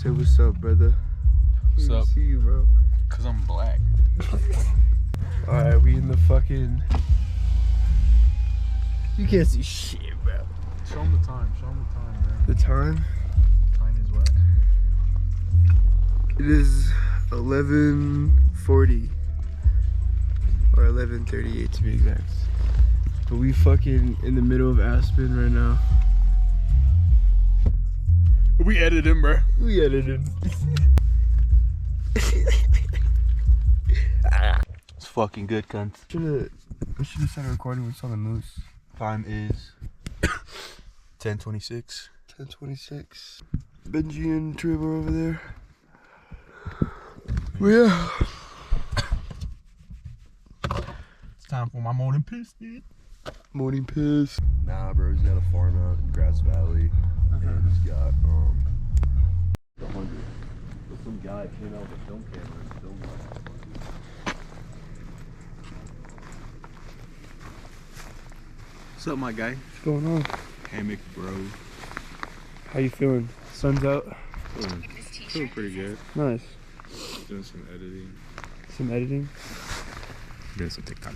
Say what's up, brother. What's up? See you, bro. Cause I'm black. Alright, we in the fucking... You can't see shit, bro. Show him the time. Show him the time, man. The time? Time is what? It is 11:40. Or 11:38 to be exact. But we fucking in the middle of Aspen right now. We edited him, bro. We edited. It's fucking good, cunt. We should have started recording when we saw the moose. Time is 10:26. 10:26. Benji and Trevor over there. Well, yeah. It's time for my morning piss, dude. Morning piss. Nah, bro, he's got a farm out in Grass Valley, and he's got some guy came out with a film camera and filmed it. What's up, my guy? What's going on? Hammock, bro. How you feeling? Sun's out. Feeling pretty good. Nice. Doing some editing. Some editing. Doing some TikTok.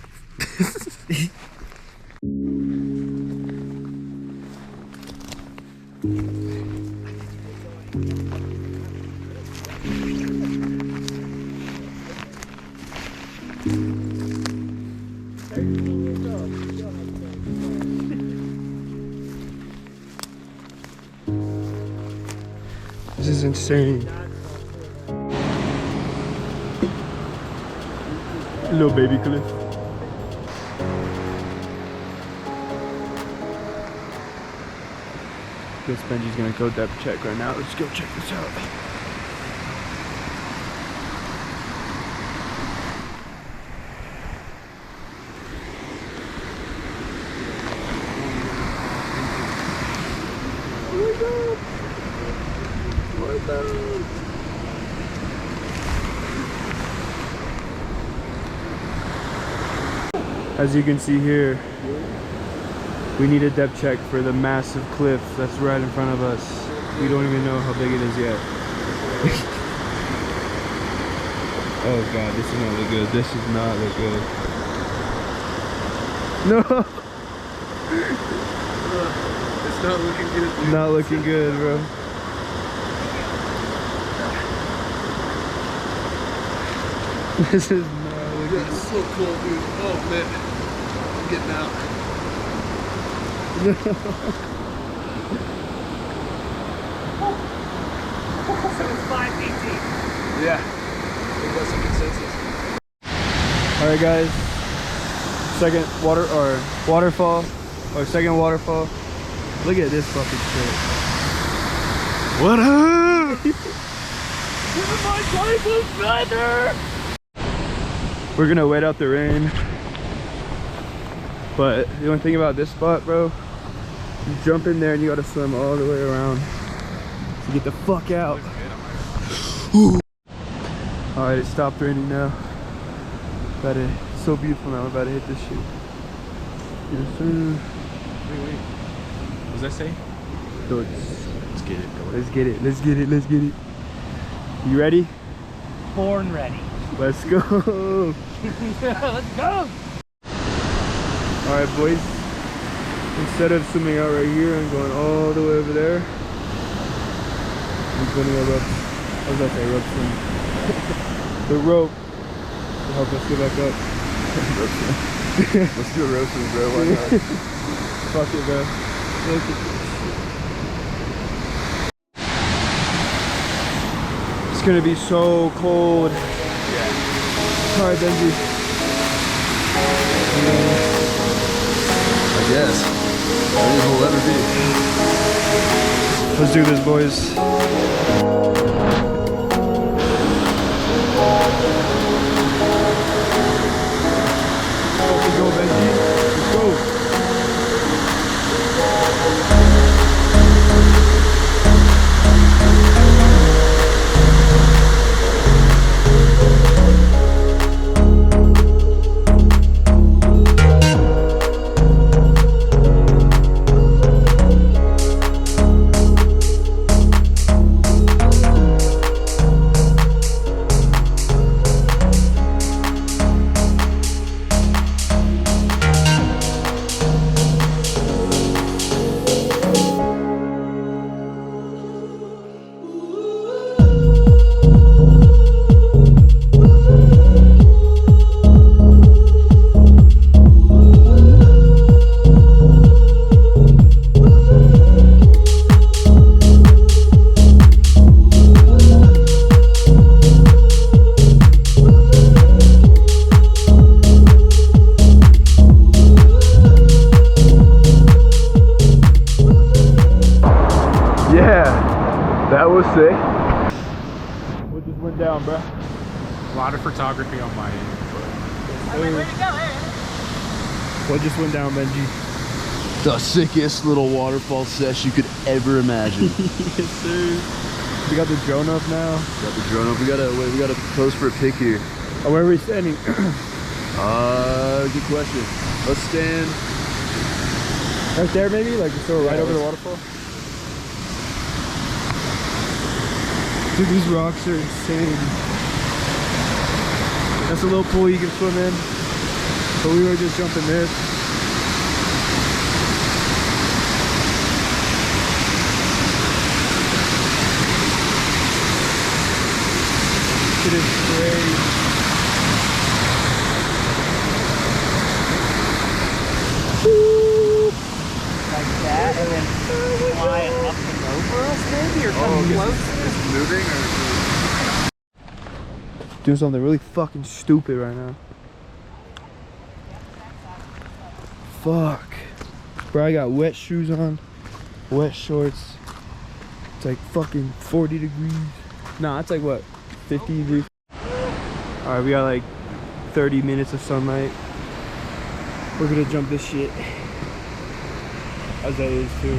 This is insane. Little baby cliff. Guess Benji's gonna go depth check right now. Let's go check this out. Oh my god! Oh my god! As you can see here, we need a depth check for the massive cliff that's right in front of us. We don't even know how big it is yet. Oh god, this does not look good. This does not look good. No! It's not looking good, dude. Not looking good, bro. This is not looking It's so cool, dude. Oh, man. I'm getting out. good. So it's 5 feet deep. Yeah. That's a consensus. Alright guys, second waterfall, or second waterfall. Look at this fucking shit. What up? My type of brother! We're gonna wait out the rain. But the only thing about this spot, bro, you jump in there and you gotta swim all the way around to get the fuck out. Alright, it stopped raining now. It's so beautiful now. We're about to hit this shit. Yes, sir. Wait. What does that say? So Let's get it. let's get it. Let's get it. Let's get it. You ready? Born ready. Let's go. Let's go! Alright, boys. Instead of swimming out right here and going all the way over there, we're going to go rope. I was about to say rope swim. The rope to help us get back up. Let's do a roast swim, bro. Why not? Fuck it, bro. Look at It's gonna be so cold. Yeah. Alright, Benji. I guess. That is will ever be. Let's do this, boys. Let's go, Benji. Let's go. That was sick. What just went down, bro? A lot of photography on my end. What just went down, Benji? The sickest little waterfall sesh you could ever imagine. Yes, sir. We got the drone up now. Got the drone up. We gotta pose for a pic here. Oh, where are we standing? Good question. Let's stand. Right there, maybe? Like, so right over the waterfall? Dude, these rocks are insane. That's a little pool you can swim in. But we were just jumping this. It is crazy. Like that, and then fly up and over us, maybe, or come closer. It's moving or? Doing something really fucking stupid right now. Fuck. Bro, I got wet shoes on, wet shorts. It's like fucking 40 degrees. Nah, it's like what, 50 degrees? Alright, we got like 30 minutes of sunlight. We're gonna jump this shit. As that is too.